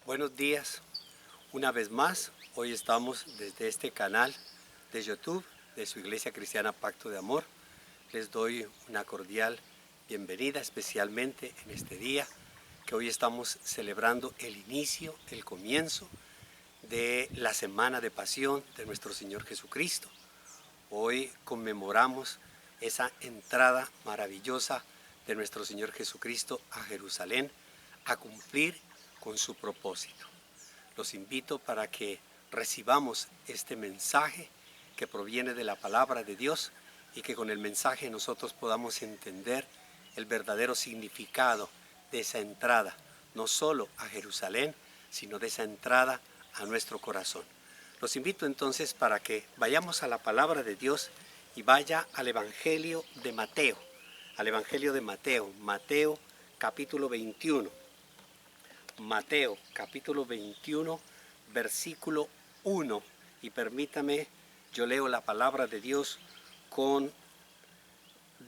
Buenos días, una vez más, hoy estamos desde este canal de YouTube de su Iglesia Cristiana Pacto de Amor. Les doy una cordial bienvenida, especialmente en este día que hoy estamos celebrando el inicio, el comienzo de la Semana de Pasión de nuestro Señor Jesucristo. Hoy conmemoramos esa entrada maravillosa de nuestro Señor Jesucristo a Jerusalén a cumplir con su propósito. Los invito para que recibamos este mensaje que proviene de la palabra de Dios y que con el mensaje nosotros podamos entender el verdadero significado de esa entrada, no solo a Jerusalén, sino de esa entrada a nuestro corazón. Los invito entonces para que vayamos a la palabra de Dios y vaya al Evangelio de Mateo, Mateo capítulo 21. Mateo capítulo 21, versículo 1. Y permítame, yo leo la palabra de Dios con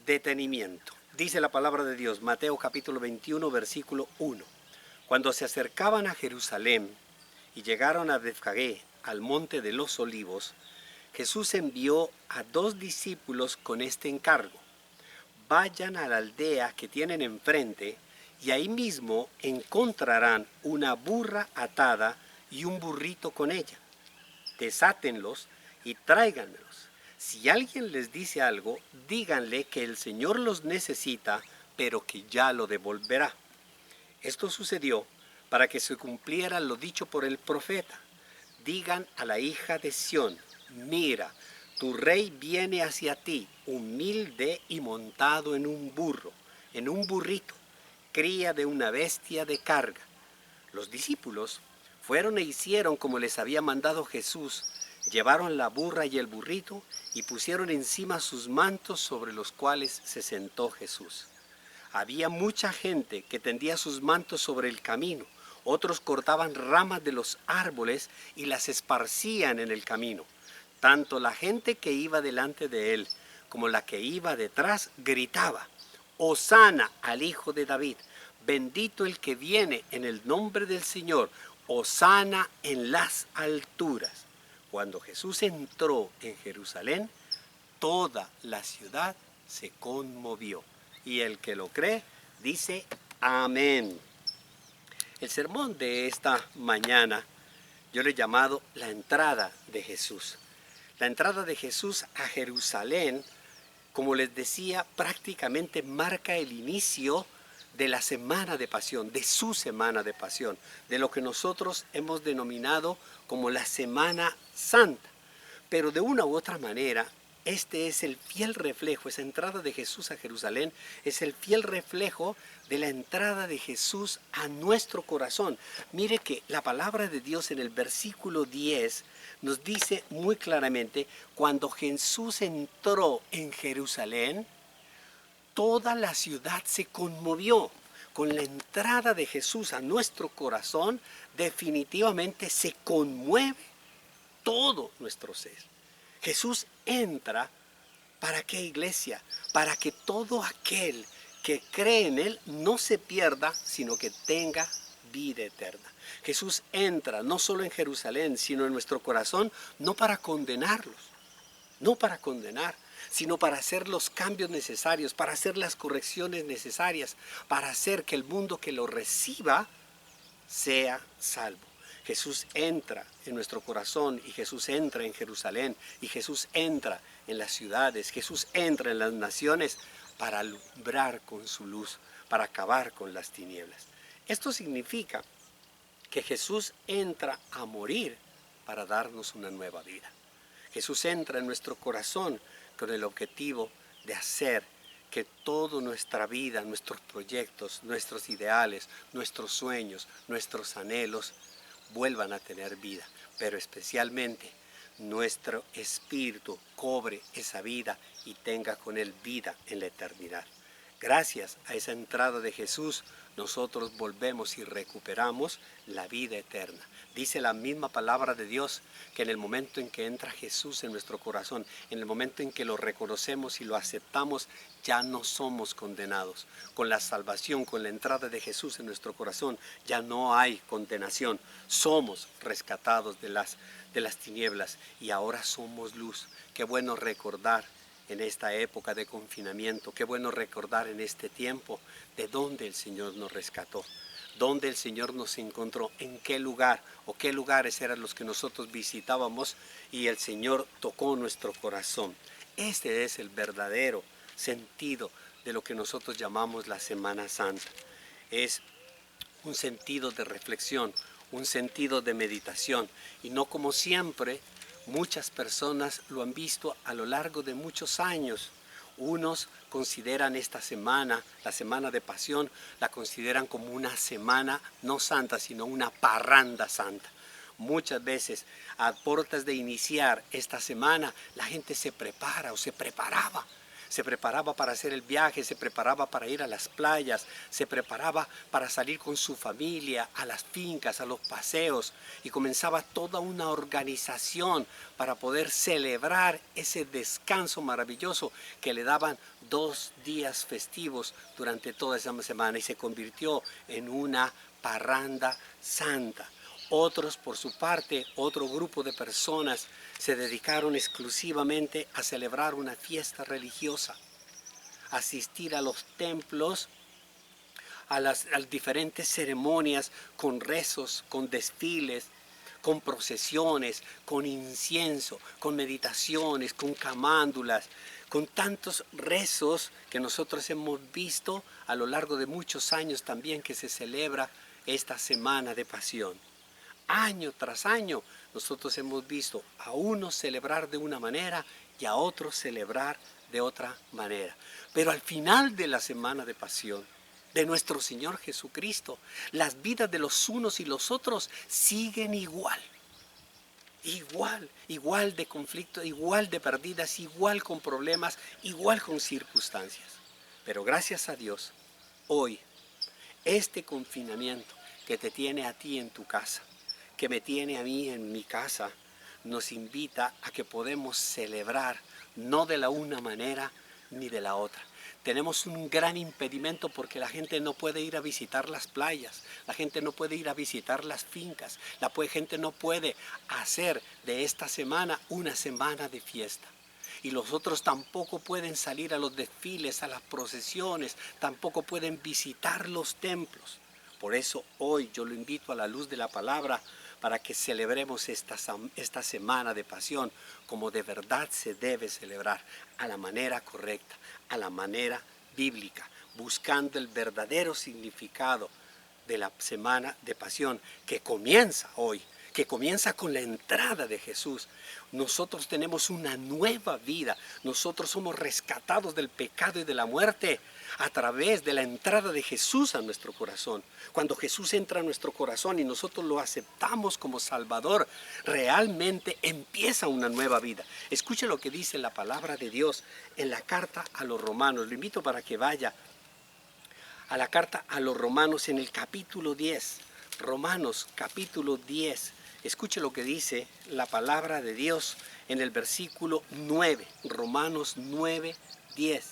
detenimiento. Dice la palabra de Dios, Mateo capítulo 21, versículo 1. Cuando se acercaban a Jerusalén y llegaron a Betfagé, al monte de los olivos, Jesús envió a 2 discípulos con este encargo: vayan a la aldea que tienen enfrente y ahí mismo encontrarán una burra atada y un burrito con ella. Desátenlos y tráiganmelos. Si alguien les dice algo, díganle que el Señor los necesita, pero que ya lo devolverá. Esto sucedió para que se cumpliera lo dicho por el profeta: digan a la hija de Sión, mira, tu rey viene hacia ti, humilde y montado en un burro, en un burrito, cría de una bestia de carga. Los discípulos fueron e hicieron como les había mandado Jesús. Llevaron la burra y el burrito y pusieron encima sus mantos sobre los cuales se sentó Jesús. Había mucha gente que tendía sus mantos sobre el camino. Otros cortaban ramas de los árboles y las esparcían en el camino. Tanto la gente que iba delante de él como la que iba detrás gritaba: Hosana al Hijo de David, bendito el que viene en el nombre del Señor, Hosana en las alturas. Cuando Jesús entró en Jerusalén, toda la ciudad se conmovió. Y el que lo cree dice amén. El sermón de esta mañana yo le he llamado la entrada de Jesús. La entrada de Jesús a Jerusalén, como les decía, prácticamente marca el inicio de la semana de pasión, de su semana de pasión, de lo que nosotros hemos denominado como la Semana Santa. Pero de una u otra manera, este es el fiel reflejo, esa entrada de Jesús a Jerusalén es el fiel reflejo de la entrada de Jesús a nuestro corazón. Mire que la palabra de Dios en el versículo 10 nos dice muy claramente: cuando Jesús entró en Jerusalén, toda la ciudad se conmovió. Con la entrada de Jesús a nuestro corazón, definitivamente se conmueve todo nuestro ser. Jesús entra, ¿para qué, iglesia? Para que todo aquel que cree en Él no se pierda, sino que tenga vida eterna. Jesús entra no solo en Jerusalén, sino en nuestro corazón, no para condenarlos, no para condenar, sino para hacer los cambios necesarios, para hacer las correcciones necesarias, para hacer que el mundo que lo reciba sea salvo. Jesús entra en nuestro corazón y Jesús entra en Jerusalén y Jesús entra en las ciudades, Jesús entra en las naciones para alumbrar con su luz, para acabar con las tinieblas. Esto significa que Jesús entra a morir para darnos una nueva vida. Jesús entra en nuestro corazón con el objetivo de hacer que toda nuestra vida, nuestros proyectos, nuestros ideales, nuestros sueños, nuestros anhelos vuelvan a tener vida, pero especialmente nuestro espíritu cobre esa vida y tenga con él vida en la eternidad. Gracias a esa entrada de Jesús, nosotros volvemos y recuperamos la vida eterna. Dice la misma palabra de Dios que en el momento en que entra Jesús en nuestro corazón, en el momento en que lo reconocemos y lo aceptamos, ya no somos condenados. Con la salvación, con la entrada de Jesús en nuestro corazón, ya no hay condenación. Somos rescatados de las tinieblas y ahora somos luz. Qué bueno recordar en esta época de confinamiento, qué bueno recordar en este tiempo de dónde el Señor nos rescató, dónde el Señor nos encontró, en qué lugar o qué lugares eran los que nosotros visitábamos y el Señor tocó nuestro corazón. Este es el verdadero sentido de lo que nosotros llamamos la Semana Santa. Es un sentido de reflexión, un sentido de meditación y no como siempre. Muchas personas lo han visto a lo largo de muchos años. Unos consideran esta semana, la semana de pasión, la consideran como una semana no santa, sino una parranda santa. Muchas veces, a puertas de iniciar esta semana, la gente se prepara o se preparaba. Se preparaba para hacer el viaje, se preparaba para ir a las playas, se preparaba para salir con su familia a las fincas, a los paseos, y comenzaba toda una organización para poder celebrar ese descanso maravilloso que le daban 2 días festivos durante toda esa semana y se convirtió en una parranda santa. Otros, por su parte, otro grupo de personas se dedicaron exclusivamente a celebrar una fiesta religiosa, asistir a los templos, a las diferentes ceremonias con rezos, con desfiles, con procesiones, con incienso, con meditaciones, con camándulas, con tantos rezos que nosotros hemos visto a lo largo de muchos años también que se celebra esta semana de pasión. Año tras año nosotros hemos visto a unos celebrar de una manera y a otros celebrar de otra manera. Pero al final de la semana de pasión de nuestro Señor Jesucristo, las vidas de los unos y los otros siguen igual. Igual de conflicto, igual de perdidas, igual con problemas, igual con circunstancias. Pero gracias a Dios, hoy, este confinamiento que te tiene a ti en tu casa, que me tiene a mí en mi casa, nos invita a que podemos celebrar no de la una manera ni de la otra. Tenemos un gran impedimento porque la gente no puede ir a visitar las playas, la gente no puede ir a visitar las fincas, la gente no puede hacer de esta semana una semana de fiesta. Y los otros tampoco pueden salir a los desfiles, a las procesiones, tampoco pueden visitar los templos. Por eso hoy yo lo invito a la luz de la palabra para que celebremos esta semana de pasión como de verdad se debe celebrar, a la manera correcta, a la manera bíblica, buscando el verdadero significado de la semana de pasión que comienza hoy, que comienza con la entrada de Jesús. Nosotros tenemos una nueva vida, nosotros somos rescatados del pecado y de la muerte a través de la entrada de Jesús a nuestro corazón. Cuando Jesús entra a nuestro corazón y nosotros lo aceptamos como Salvador, realmente empieza una nueva vida. Escuche lo que dice la palabra de Dios en la carta a los Romanos. Lo invito para que vaya a la carta a los Romanos en el capítulo 10. Romanos capítulo 10. Escuche lo que dice la palabra de Dios en el versículo 9. Romanos 9, 10.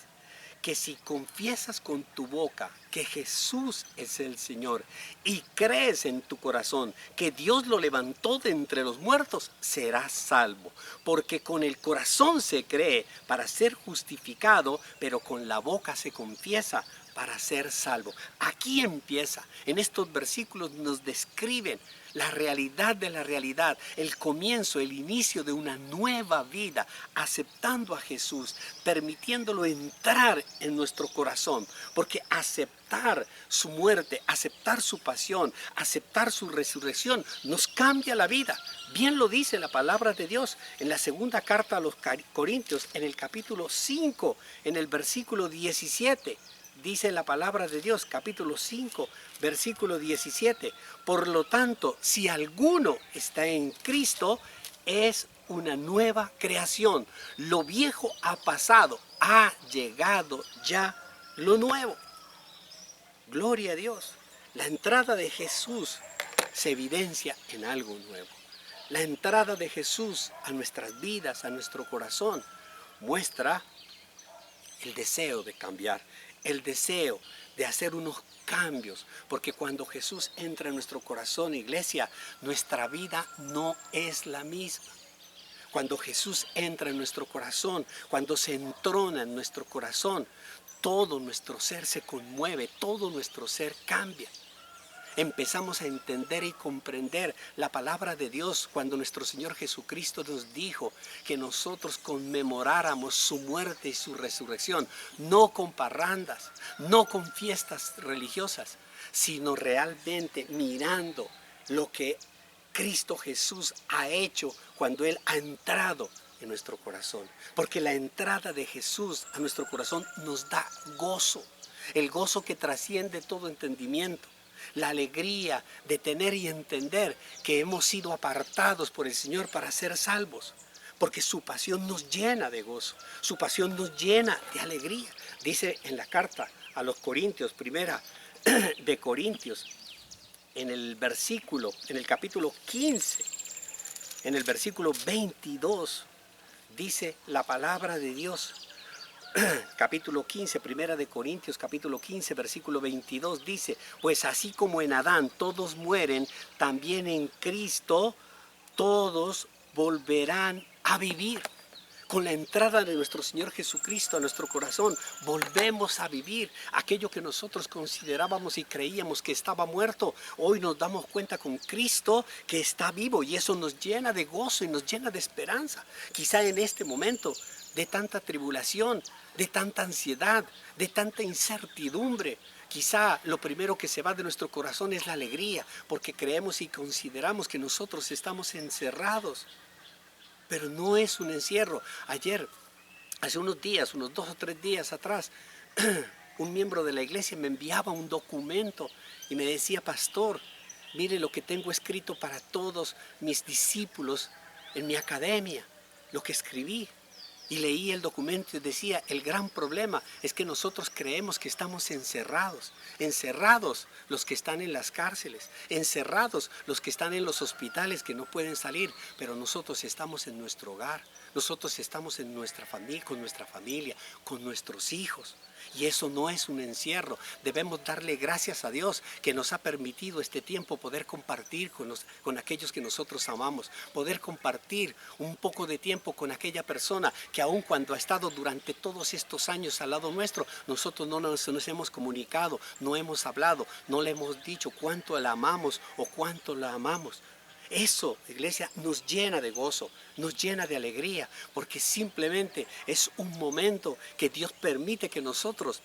Que si confiesas con tu boca que Jesús es el Señor y crees en tu corazón que Dios lo levantó de entre los muertos, serás salvo. Porque con el corazón se cree para ser justificado, pero con la boca se confiesa para ser salvo. Aquí empieza, en estos versículos nos describen la realidad de la realidad, el comienzo, el inicio de una nueva vida, aceptando a Jesús, permitiéndolo entrar en nuestro corazón, porque aceptar su muerte, aceptar su pasión, aceptar su resurrección, nos cambia la vida. Bien lo dice la palabra de Dios en la segunda carta a los Corintios, en el capítulo 5, en el versículo 17. Dice la palabra de Dios, capítulo 5, versículo 17. Por lo tanto, si alguno está en Cristo, es una nueva creación. Lo viejo ha pasado, ha llegado ya lo nuevo. Gloria a Dios. La entrada de Jesús se evidencia en algo nuevo. La entrada de Jesús a nuestras vidas, a nuestro corazón, muestra el deseo de cambiar, el deseo de hacer unos cambios, porque cuando Jesús entra en nuestro corazón, iglesia, nuestra vida no es la misma. Cuando Jesús entra en nuestro corazón, cuando se entrona en nuestro corazón, todo nuestro ser se conmueve, todo nuestro ser cambia. Empezamos a entender y comprender la palabra de Dios cuando nuestro Señor Jesucristo nos dijo que nosotros conmemoráramos su muerte y su resurrección, no con parrandas, no con fiestas religiosas, sino realmente mirando lo que Cristo Jesús ha hecho cuando Él ha entrado en nuestro corazón. Porque la entrada de Jesús a nuestro corazón nos da gozo, el gozo que trasciende todo entendimiento. La alegría de tener y entender que hemos sido apartados por el Señor para ser salvos, porque su pasión nos llena de gozo, su pasión nos llena de alegría. Dice en la carta a los Corintios, primera de Corintios, en el capítulo 15, en el versículo 22, dice la palabra de Dios. Capítulo 15, primera de Corintios, capítulo 15, versículo 22 dice: pues así como en Adán todos mueren, también en Cristo todos volverán a vivir. Con la entrada de nuestro Señor Jesucristo a nuestro corazón, volvemos a vivir aquello que nosotros considerábamos y creíamos que estaba muerto. Hoy nos damos cuenta con Cristo que está vivo, y eso nos llena de gozo y nos llena de esperanza. Quizá en este momento de tanta tribulación, de tanta ansiedad, de tanta incertidumbre, quizá lo primero que se va de nuestro corazón es la alegría, porque creemos y consideramos que nosotros estamos encerrados. Pero no es un encierro. Ayer, hace unos días, unos 2 o 3 días atrás, un miembro de la iglesia me enviaba un documento y me decía: pastor, mire lo que tengo escrito para todos mis discípulos en mi academia, lo que escribí. Y leí el documento y decía: el gran problema es que nosotros creemos que estamos encerrados, encerrados los que están en las cárceles, encerrados los que están en los hospitales que no pueden salir, pero nosotros estamos en nuestro hogar, nosotros estamos en nuestra familia, con nuestros hijos. Y eso no es un encierro. Debemos darle gracias a Dios que nos ha permitido este tiempo poder compartir con aquellos que nosotros amamos, poder compartir un poco de tiempo con aquella persona que aun cuando ha estado durante todos estos años al lado nuestro, nosotros no nos hemos comunicado, no hemos hablado, no le hemos dicho cuánto la amamos o cuánto la amamos. Eso, iglesia, nos llena de gozo, nos llena de alegría, porque simplemente es un momento que Dios permite que nosotros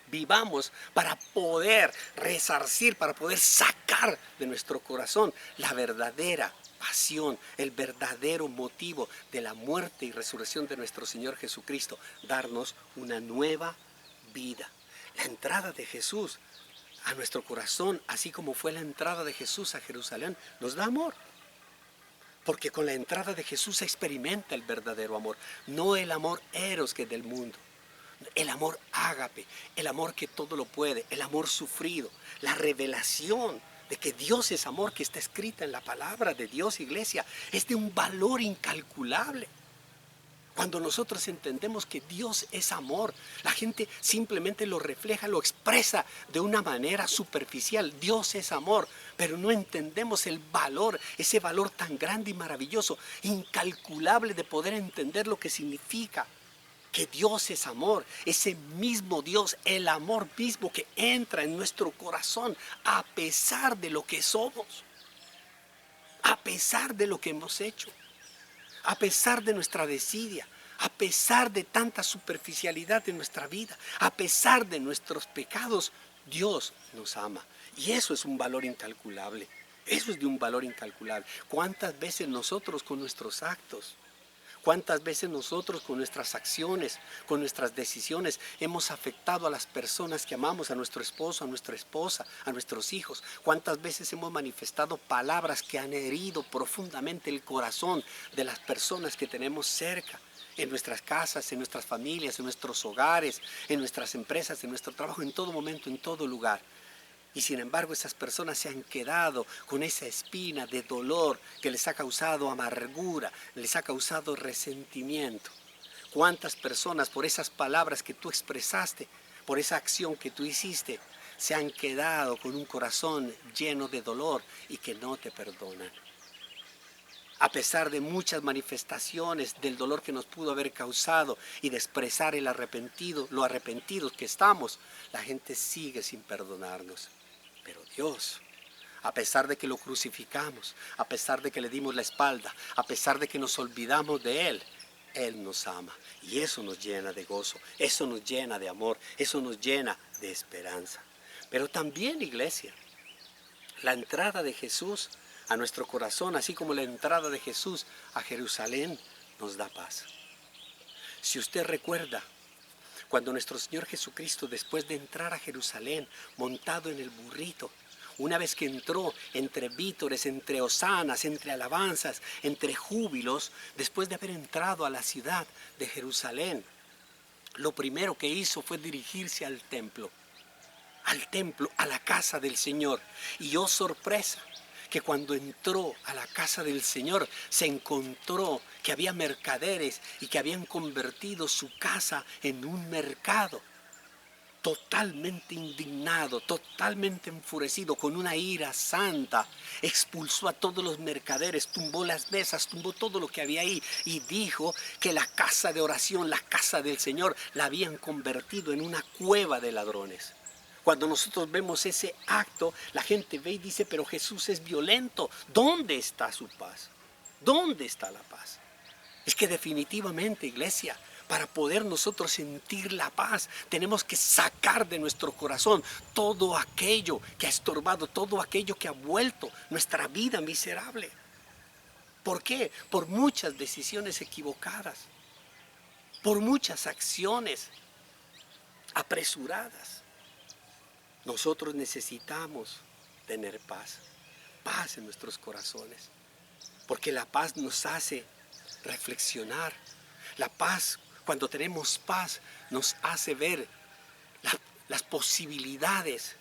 vivamos para poder resarcir, para poder sacar de nuestro corazón la verdadera pasión, el verdadero motivo de la muerte y resurrección de nuestro Señor Jesucristo, darnos una nueva vida. La entrada de Jesús a nuestro corazón, así como fue la entrada de Jesús a Jerusalén, nos da amor. Porque con la entrada de Jesús se experimenta el verdadero amor, no el amor eros que es del mundo, el amor ágape, el amor que todo lo puede, el amor sufrido, la revelación de que Dios es amor, que está escrita en la palabra de Dios, iglesia, es de un valor incalculable. Cuando nosotros entendemos que Dios es amor, la gente simplemente lo refleja, lo expresa de una manera superficial. Dios es amor, pero no entendemos el valor, ese valor tan grande y maravilloso, incalculable, de poder entender lo que significa que Dios es amor. Ese mismo Dios, el amor mismo que entra en nuestro corazón a pesar de lo que somos, a pesar de lo que hemos hecho, a pesar de nuestra desidia, a pesar de tanta superficialidad en nuestra vida, a pesar de nuestros pecados, Dios nos ama. Y eso es un valor incalculable. Eso es de un valor incalculable. ¿Cuántas veces nosotros con nuestros actos, cuántas veces nosotros con nuestras acciones, con nuestras decisiones, hemos afectado a las personas que amamos, a nuestro esposo, a nuestra esposa, a nuestros hijos? ¿Cuántas veces hemos manifestado palabras que han herido profundamente el corazón de las personas que tenemos cerca? en nuestras casas, en nuestras familias, en nuestros hogares, en nuestras empresas, en nuestro trabajo, en todo momento, en todo lugar. Y sin embargo esas personas se han quedado con esa espina de dolor que les ha causado amargura, les ha causado resentimiento. ¿Cuántas personas por esas palabras que tú expresaste, por esa acción que tú hiciste, se han quedado con un corazón lleno de dolor y que no te perdonan? A pesar de muchas manifestaciones del dolor que nos pudo haber causado y de expresar lo arrepentidos que estamos, la gente sigue sin perdonarnos. Pero Dios, a pesar de que lo crucificamos, a pesar de que le dimos la espalda, a pesar de que nos olvidamos de Él, Él nos ama. Y eso nos llena de gozo, eso nos llena de amor, eso nos llena de esperanza. Pero también, iglesia, la entrada de Jesús a nuestro corazón, así como la entrada de Jesús a Jerusalén, nos da paz. Si usted recuerda, cuando nuestro Señor Jesucristo, después de entrar a Jerusalén, montado en el burrito, una vez que entró entre vítores, entre hosanas, entre alabanzas, entre júbilos, después de haber entrado a la ciudad de Jerusalén, lo primero que hizo fue dirigirse al templo, a la casa del Señor. Y oh sorpresa, que cuando entró a la casa del Señor se encontró que había mercaderes y que habían convertido su casa en un mercado. Totalmente indignado, totalmente enfurecido, con una ira santa, expulsó a todos los mercaderes, tumbó las mesas, tumbó todo lo que había ahí y dijo que la casa de oración, la casa del Señor, la habían convertido en una cueva de ladrones. Cuando nosotros vemos ese acto, la gente ve y dice, pero Jesús es violento. ¿Dónde está su paz? ¿Dónde está la paz? Es que definitivamente, iglesia, para poder nosotros sentir la paz, tenemos que sacar de nuestro corazón todo aquello que ha estorbado, todo aquello que ha vuelto nuestra vida miserable. ¿Por qué? Por muchas decisiones equivocadas, por muchas acciones apresuradas. Nosotros necesitamos tener paz, paz en nuestros corazones, porque la paz nos hace reflexionar. La paz, cuando tenemos paz, nos hace ver las posibilidades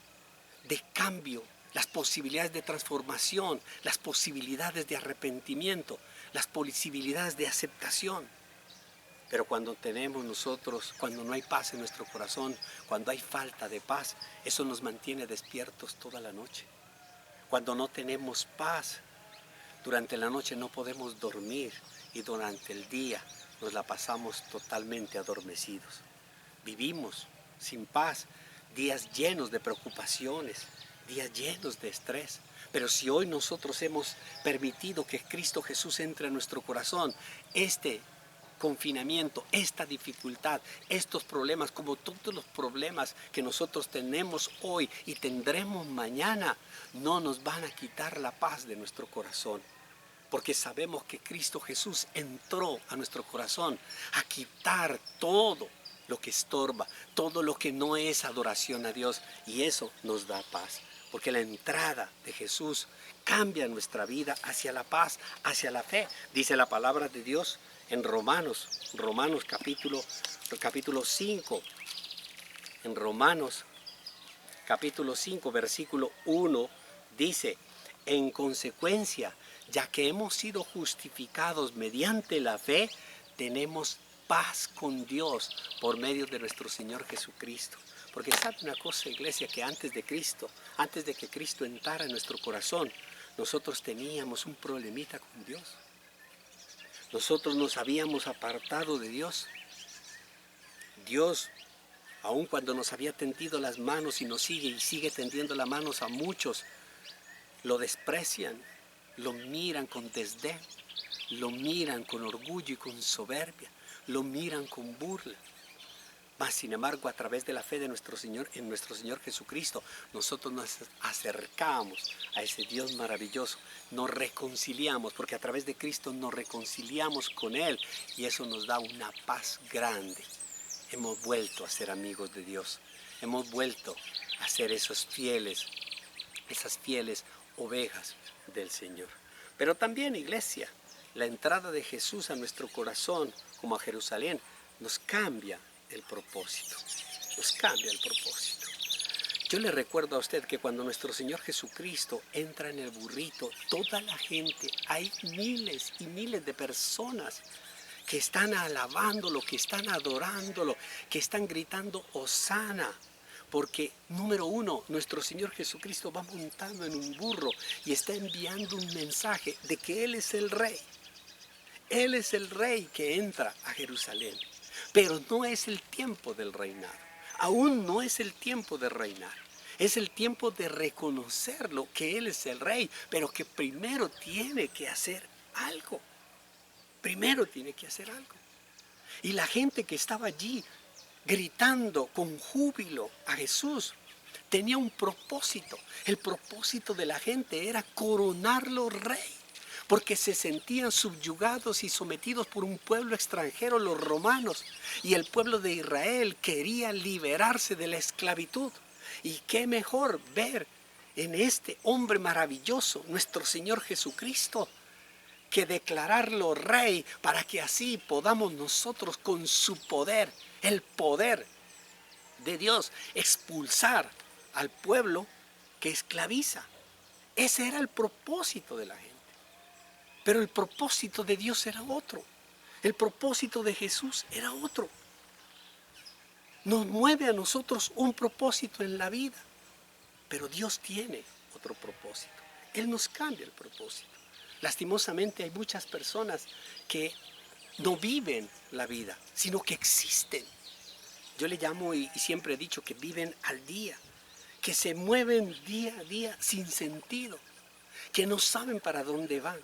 de cambio, las posibilidades de transformación, las posibilidades de arrepentimiento, las posibilidades de aceptación. Pero cuando cuando no hay paz en nuestro corazón, cuando hay falta de paz, eso nos mantiene despiertos toda la noche. Cuando no tenemos paz, durante la noche no podemos dormir y durante el día nos la pasamos totalmente adormecidos. Vivimos sin paz, días llenos de preocupaciones, días llenos de estrés. Pero si hoy nosotros hemos permitido que Cristo Jesús entre en nuestro corazón, este confinamiento, esta dificultad, estos problemas, como todos los problemas que nosotros tenemos hoy y tendremos mañana, no nos van a quitar la paz de nuestro corazón. Porque sabemos que Cristo Jesús entró a nuestro corazón a quitar todo lo que estorba, todo lo que no es adoración a Dios. Y eso nos da paz. Porque la entrada de Jesús cambia nuestra vida hacia la paz, hacia la fe. Dice la palabra de Dios en Romanos capítulo 5. En Romanos capítulo 5, versículo 1, dice: en consecuencia, ya que hemos sido justificados mediante la fe, tenemos paz con Dios por medio de nuestro Señor Jesucristo. Porque sabe una cosa, iglesia, que antes de que Cristo entrara en nuestro corazón, nosotros teníamos un problemita con Dios. Nosotros nos habíamos apartado de Dios. Dios, aun cuando nos había tendido las manos y sigue tendiendo las manos a muchos, lo desprecian, lo miran con desdén, lo miran con orgullo y con soberbia, lo miran con burla. Mas, sin embargo, a través de la fe de nuestro Señor, en nuestro Señor Jesucristo, nosotros nos acercamos a ese Dios maravilloso, nos reconciliamos, porque a través de Cristo nos reconciliamos con Él y eso nos da una paz grande. Hemos vuelto a ser amigos de Dios, hemos vuelto a ser esas fieles ovejas del Señor. Pero también, iglesia, la entrada de Jesús a nuestro corazón, como a Jerusalén, nos cambia el propósito. Nos cambia el propósito. Yo le recuerdo a usted que cuando nuestro Señor Jesucristo entra en el burrito, toda la gente, hay miles y miles de personas que están alabándolo, que están adorándolo, que están gritando Hosana. Porque, número uno, nuestro Señor Jesucristo va montando en un burro y está enviando un mensaje de que Él es el Rey. Él es el Rey que entra a Jerusalén. Pero no es el tiempo del reinado. Aún no es el tiempo de reinar. Es el tiempo de reconocerlo, que Él es el Rey, pero que primero tiene que hacer algo. Primero tiene que hacer algo. Y la gente que estaba allí gritando con júbilo a Jesús tenía un propósito. El propósito de la gente era coronarlo rey, porque se sentían subyugados y sometidos por un pueblo extranjero, los romanos, y el pueblo de Israel quería liberarse de la esclavitud. Y qué mejor ver en este hombre maravilloso, nuestro Señor Jesucristo, que declararlo rey, para que así podamos nosotros con su poder, el poder de Dios, expulsar al pueblo que esclaviza. Ese era el propósito de la gente. Pero el propósito de Dios era otro. El propósito de Jesús era otro. Nos mueve a nosotros un propósito en la vida, pero Dios tiene otro propósito. Él nos cambia el propósito. Lastimosamente hay muchas personas que no viven la vida, sino que existen. Yo le llamo y siempre he dicho que viven al día, que se mueven día a día sin sentido, que no saben para dónde van,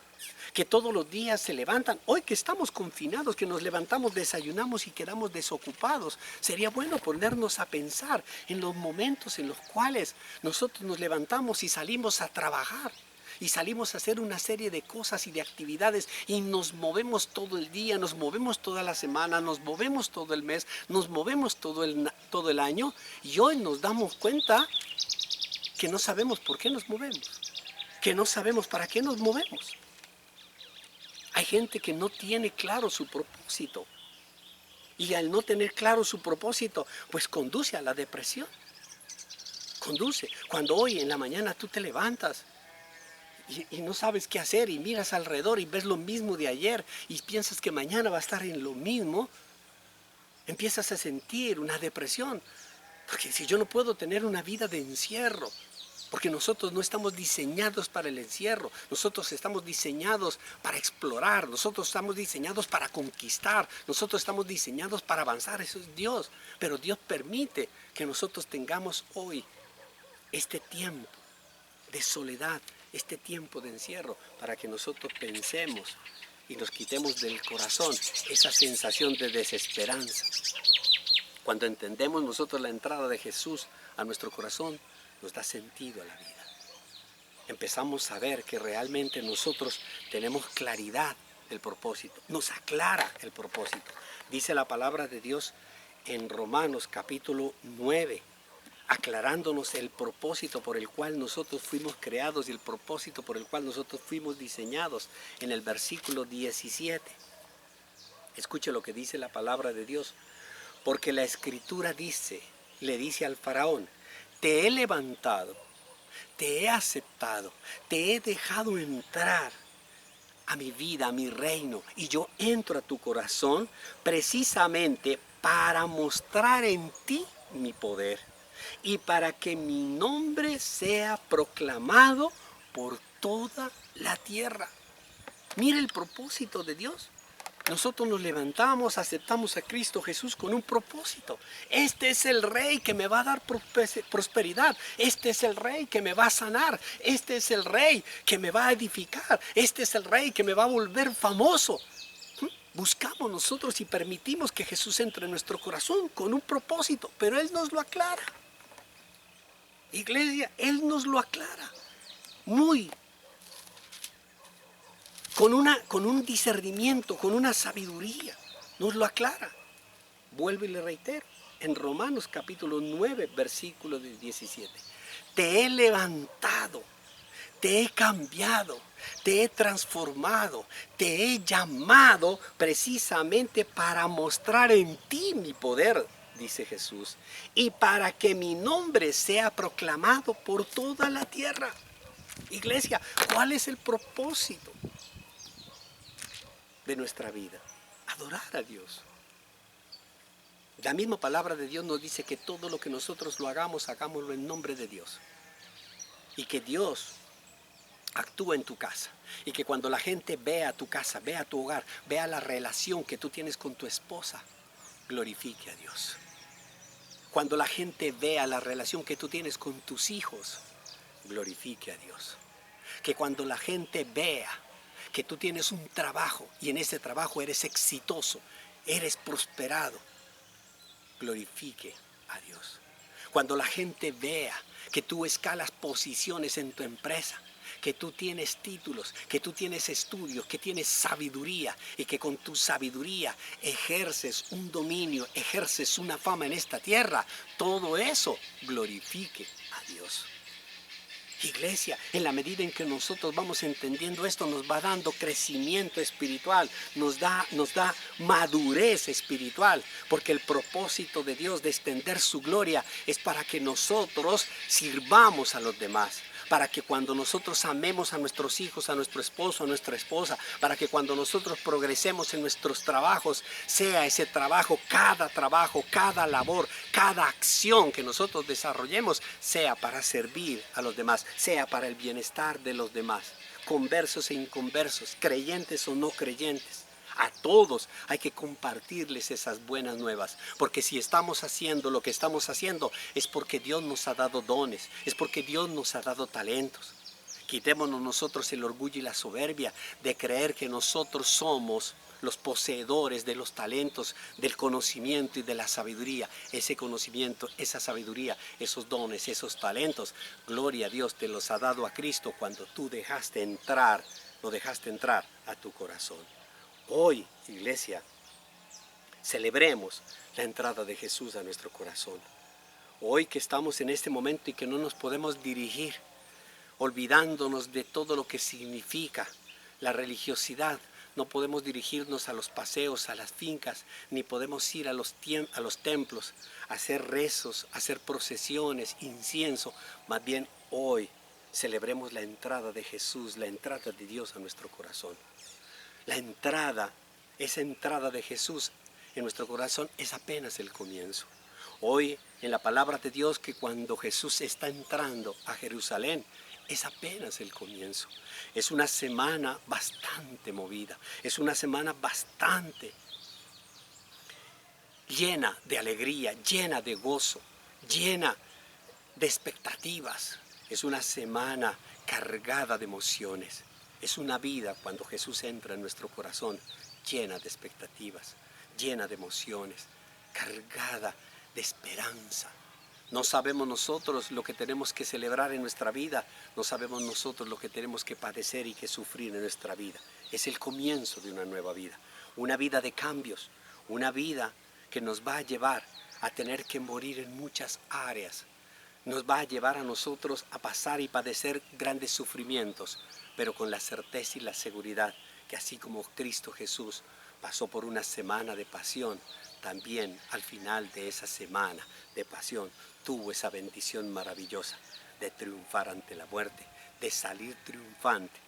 que todos los días se levantan. Hoy que estamos confinados, que nos levantamos, desayunamos y quedamos desocupados, sería bueno ponernos a pensar en los momentos en los cuales nosotros nos levantamos y salimos a trabajar. Y salimos a hacer una serie de cosas y de actividades y nos movemos todo el día, nos movemos toda la semana, nos movemos todo el mes, nos movemos todo el año, y hoy nos damos cuenta que no sabemos por qué nos movemos, que no sabemos para qué nos movemos. Hay gente que no tiene claro su propósito, y al no tener claro su propósito, pues conduce a la depresión. Conduce. Cuando hoy en la mañana tú te levantas y no sabes qué hacer y miras alrededor y ves lo mismo de ayer y piensas que mañana va a estar en lo mismo, empiezas a sentir una depresión. Porque si yo no puedo tener una vida de encierro, porque nosotros no estamos diseñados para el encierro, nosotros estamos diseñados para explorar, nosotros estamos diseñados para conquistar, nosotros estamos diseñados para avanzar, eso es Dios. Pero Dios permite que nosotros tengamos hoy este tiempo de soledad, este tiempo de encierro, para que nosotros pensemos y nos quitemos del corazón esa sensación de desesperanza. Cuando entendemos nosotros la entrada de Jesús a nuestro corazón, nos da sentido a la vida. Empezamos a ver que realmente nosotros tenemos claridad del propósito, nos aclara el propósito. Dice la palabra de Dios en Romanos capítulo 9, aclarándonos el propósito por el cual nosotros fuimos creados y el propósito por el cual nosotros fuimos diseñados, en el versículo 17. Escuche lo que dice la palabra de Dios. Porque la Escritura dice, le dice al faraón, te he levantado, te he aceptado, te he dejado entrar a mi vida, a mi reino, y yo entro a tu corazón precisamente para mostrar en ti mi poder y para que mi nombre sea proclamado por toda la tierra. Mire el propósito de Dios. Nosotros nos levantamos, aceptamos a Cristo Jesús con un propósito. Este es el Rey que me va a dar prosperidad. Este es el Rey que me va a sanar. Este es el Rey que me va a edificar. Este es el Rey que me va a volver famoso. Buscamos nosotros y permitimos que Jesús entre en nuestro corazón con un propósito, pero Él nos lo aclara. Iglesia, Él nos lo aclara con un discernimiento, con una sabiduría, nos lo aclara. Vuelvo y le reitero, en Romanos capítulo 9, versículo 17. Te he levantado, te he cambiado, te he transformado, te he llamado precisamente para mostrar en ti mi poder, dice Jesús, y para que mi nombre sea proclamado por toda la tierra. Iglesia, ¿cuál es el propósito de nuestra vida? Adorar a Dios. La misma palabra de Dios nos dice que todo lo que nosotros lo hagamos, hagámoslo en nombre de Dios. Y que Dios actúa en tu casa. Y que cuando la gente vea tu casa, vea tu hogar, vea la relación que tú tienes con tu esposa, glorifique a Dios. Cuando la gente vea la relación que tú tienes con tus hijos, glorifique a Dios. Que cuando la gente vea que tú tienes un trabajo y en ese trabajo eres exitoso, eres prosperado, glorifique a Dios. Cuando la gente vea que tú escalas posiciones en tu empresa, que tú tienes títulos, que tú tienes estudios, que tienes sabiduría y que con tu sabiduría ejerces un dominio, ejerces una fama en esta tierra, todo eso glorifique a Dios. Iglesia, en la medida en que nosotros vamos entendiendo esto, nos va dando crecimiento espiritual, nos da madurez espiritual, porque el propósito de Dios de extender su gloria es para que nosotros sirvamos a los demás. Para que cuando nosotros amemos a nuestros hijos, a nuestro esposo, a nuestra esposa, para que cuando nosotros progresemos en nuestros trabajos, sea ese trabajo, cada labor, cada acción que nosotros desarrollemos, sea para servir a los demás, sea para el bienestar de los demás, conversos e inconversos, creyentes o no creyentes. A todos hay que compartirles esas buenas nuevas, porque si estamos haciendo lo que estamos haciendo es porque Dios nos ha dado dones, es porque Dios nos ha dado talentos. Quitémonos nosotros el orgullo y la soberbia de creer que nosotros somos los poseedores de los talentos, del conocimiento y de la sabiduría. Ese conocimiento, esa sabiduría, esos dones, esos talentos, gloria a Dios, te los ha dado a Cristo cuando tú lo dejaste entrar a tu corazón. Hoy, iglesia, celebremos la entrada de Jesús a nuestro corazón. Hoy que estamos en este momento y que no nos podemos dirigir, olvidándonos de todo lo que significa la religiosidad, no podemos dirigirnos a los paseos, a las fincas, ni podemos ir a los templos, a hacer rezos, a hacer procesiones, incienso. Más bien hoy celebremos la entrada de Jesús, la entrada de Dios a nuestro corazón. Esa entrada de Jesús en nuestro corazón es apenas el comienzo. Hoy en la palabra de Dios que cuando Jesús está entrando a Jerusalén, es apenas el comienzo. Es una semana bastante movida, es una semana bastante llena de alegría, llena de gozo, llena de expectativas. Es una semana cargada de emociones. Es una vida cuando Jesús entra en nuestro corazón llena de expectativas, llena de emociones, cargada de esperanza. No sabemos nosotros lo que tenemos que celebrar en nuestra vida, no sabemos nosotros lo que tenemos que padecer y que sufrir en nuestra vida. Es el comienzo de una nueva vida, una vida de cambios, una vida que nos va a llevar a tener que morir en muchas áreas. Nos va a llevar a nosotros a pasar y padecer grandes sufrimientos, pero con la certeza y la seguridad que así como Cristo Jesús pasó por una semana de pasión, también al final de esa semana de pasión tuvo esa bendición maravillosa de triunfar ante la muerte, de salir triunfante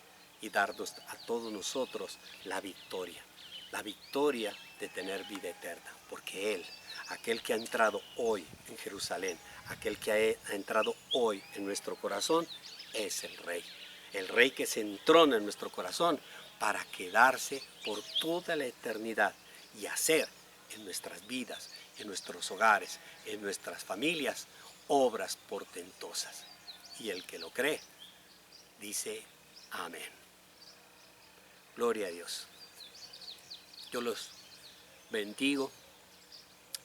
y darnos a todos nosotros la victoria de tener vida eterna, porque Él, aquel que ha entrado hoy en Jerusalén, aquel que ha entrado hoy en nuestro corazón, es el Rey que se entrona en nuestro corazón para quedarse por toda la eternidad y hacer en nuestras vidas, en nuestros hogares, en nuestras familias, obras portentosas. Y el que lo cree, dice amén. Gloria a Dios. Yo los bendigo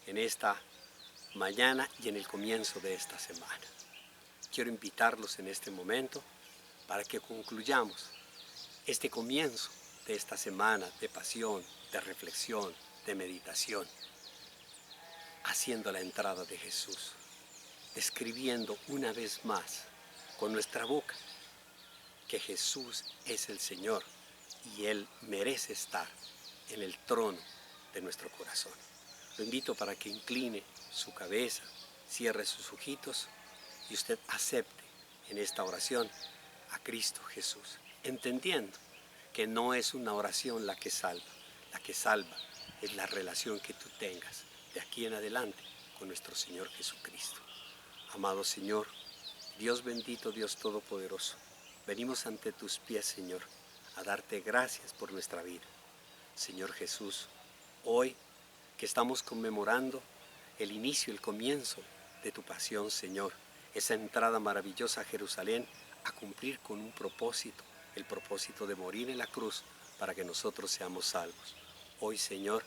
en esta mañana y en el comienzo de esta semana. Quiero invitarlos en este momento para que concluyamos este comienzo de esta semana de pasión, de reflexión, de meditación, haciendo la entrada de Jesús, describiendo una vez más con nuestra boca que Jesús es el Señor y Él merece estar en el trono de nuestro corazón. Lo invito para que incline su cabeza, cierre sus ojitos y usted acepte en esta oración a Cristo Jesús, entendiendo que no es una oración la que salva es la relación que tú tengas de aquí en adelante con nuestro Señor Jesucristo. Amado Señor, Dios bendito, Dios todopoderoso, venimos ante tus pies, Señor, a darte gracias por nuestra vida. Señor Jesús, hoy que estamos conmemorando el inicio, el comienzo de tu pasión, Señor, esa entrada maravillosa a Jerusalén, a cumplir con un propósito, el propósito de morir en la cruz para que nosotros seamos salvos. Hoy, Señor,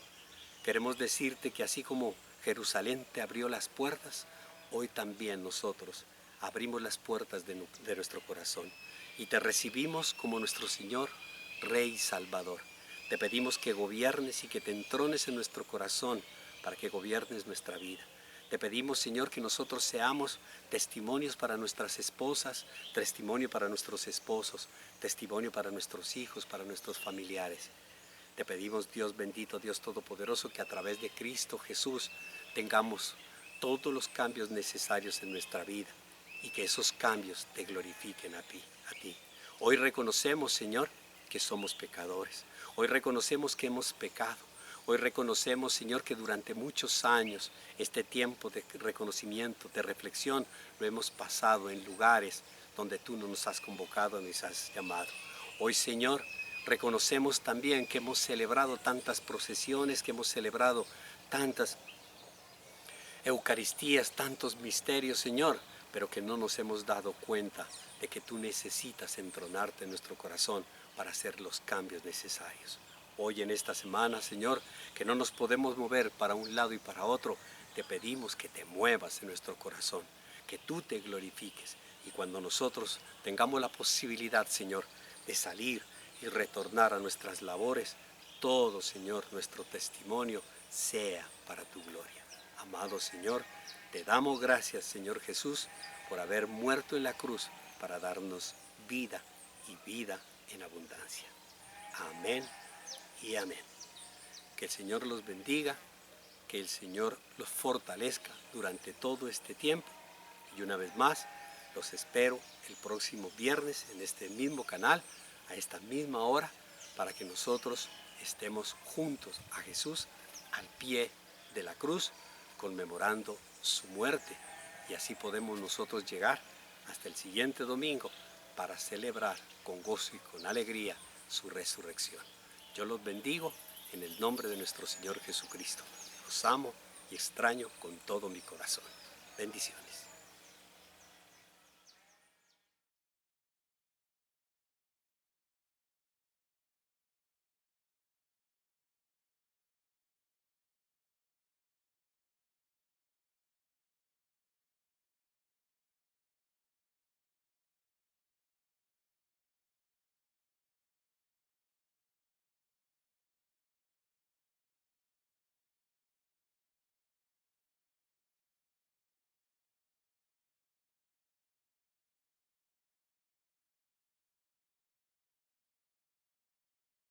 queremos decirte que así como Jerusalén te abrió las puertas, hoy también nosotros abrimos las puertas de nuestro corazón y te recibimos como nuestro Señor, Rey y Salvador. Te pedimos que gobiernes y que te entrones en nuestro corazón para que gobiernes nuestra vida. Te pedimos, Señor, que nosotros seamos testimonios para nuestras esposas, testimonio para nuestros esposos, testimonio para nuestros hijos, para nuestros familiares. Te pedimos, Dios bendito, Dios todopoderoso, que a través de Cristo Jesús tengamos todos los cambios necesarios en nuestra vida y que esos cambios te glorifiquen a ti. Hoy reconocemos, Señor, que somos pecadores. Hoy reconocemos que hemos pecado. Hoy reconocemos, Señor, que durante muchos años este tiempo de reconocimiento, de reflexión, lo hemos pasado en lugares donde tú no nos has convocado ni nos has llamado. Hoy, Señor, reconocemos también que hemos celebrado tantas procesiones, que hemos celebrado tantas Eucaristías, tantos misterios, Señor, pero que no nos hemos dado cuenta de que tú necesitas entronarte en nuestro corazón para hacer los cambios necesarios. Hoy en esta semana, Señor, que no nos podemos mover para un lado y para otro, te pedimos que te muevas en nuestro corazón, que tú te glorifiques y cuando nosotros tengamos la posibilidad, Señor, de salir y retornar a nuestras labores, todo, Señor, nuestro testimonio sea para tu gloria. Amado Señor, te damos gracias, Señor Jesús, por haber muerto en la cruz para darnos vida y vida en abundancia. Amén y amén. Que el Señor los bendiga, que el Señor los fortalezca durante todo este tiempo. Y una vez más, los espero el próximo viernes en este mismo canal, a esta misma hora, para que nosotros estemos juntos a Jesús al pie de la cruz, conmemorando su muerte. Y así podemos nosotros llegar hasta el siguiente domingo para celebrar con gozo y con alegría su resurrección. Yo los bendigo en el nombre de nuestro Señor Jesucristo. Los amo y extraño con todo mi corazón. Bendiciones.